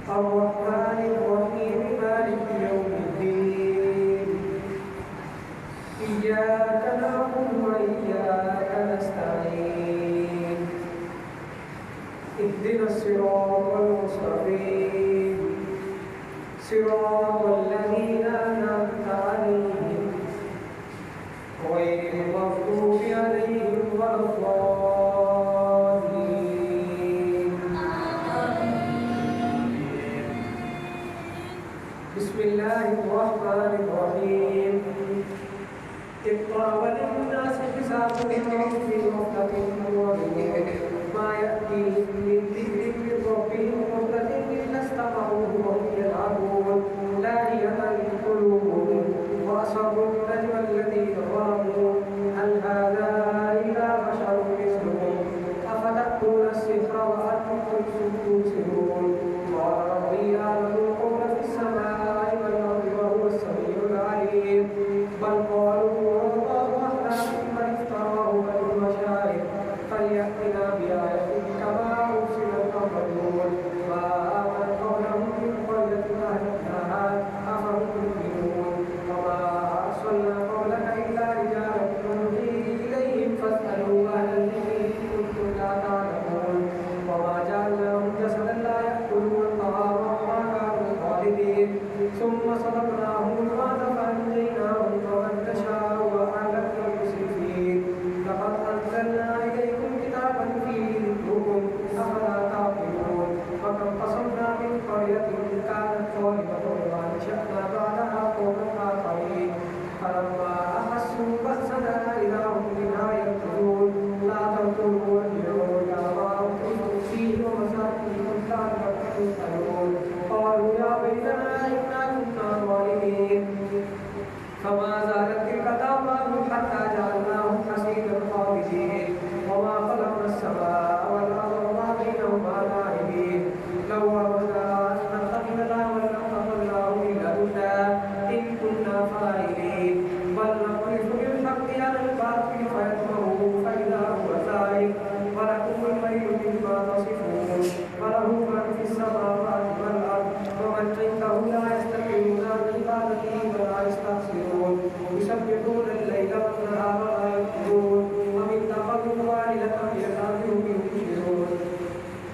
الرحمن الرحيم مالك يوم الدين إياك نعبد وإياك نستعين اهدنا الصراط المستقيم صراط الذين أنعمت عليهم غير المغضوب عليهم ولا الضالين بسم الله الرحمن الرحيم اقرأ للناس حسابهم في غفلة معرضون ما يأتيهم من ذكر من ربهم محدث إلا استمعوه وهم يلعبون لاهية قلوبهم وأسروا النجوى الذين ظلموا هل هذا إلا بشر مثلكم أفتأتون السحر وأنتم تبصرون قال ربي أعلم القول في السماء والأرض وهو السميع العليم بل قالوا الله أحلام من افتراه بل هو شاعر فليأتنا بآية كما أرسل الأولون ما آمن قبلهم من قرية أهلكناها أفهم يؤمنون وما أرسلنا قبلك إلا رجالا نوحي إليهم فاسألوا أهل الذكر إن كنتم لا تعلمون وما جعلناهم جسدا لا يأكلون الطعام وما كانوا خالدين ثم صدقناهم الوعد فأنجيناهم ومن نشاء وأهلكنا المسرفين لقد أنزلنا إليكم كتابا فيه ذكركم أفلا تعقلون وكم قصمنا من قرية كانت ظالمة وأنشأنا بعدها قوما آخرين فلما أحسوا بأسنا إذا هم منها يركضون لا تركضوا وارجعوا إلى ما أتركتم فيه ومساكنكم لعلكم تسألون قالوا يا ويلنا إنا كنا ظالمين فما زالت تلك دعواهم حتى جعلناهم حصيدا خالدين وما خلقنا السماء والأرض وما بينهما لاعبين لو أردنا أن نتخذ لهوا لاتخذناه من لدنا إن كنا فاعلين بل نقذف بالحق على الباطل فيدمغه فإذا هو زاهق ولكم الليل مما تصفون وله من في السماوات والأرض ومن عنده لا يستكبرون عن عبادته ولا يستحسرون يسبحون الليل والنهار لا يفترون أم اتخذوا آلهة يكادوا ينكرون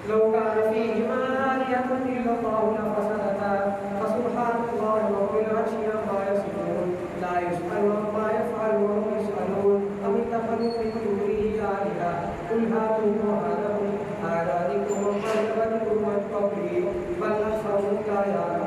لو كان فيهما آلهة إلا الله لفسدتا فسبحان الله رب العرش عما يصفون لا يسأل عما يفعل وهم يسألون أم اتخذوا من دونه آلهة قل هاتوا برهانكم هذا ذكر من قبل من قبلي بل أكثرهم لا يعلمون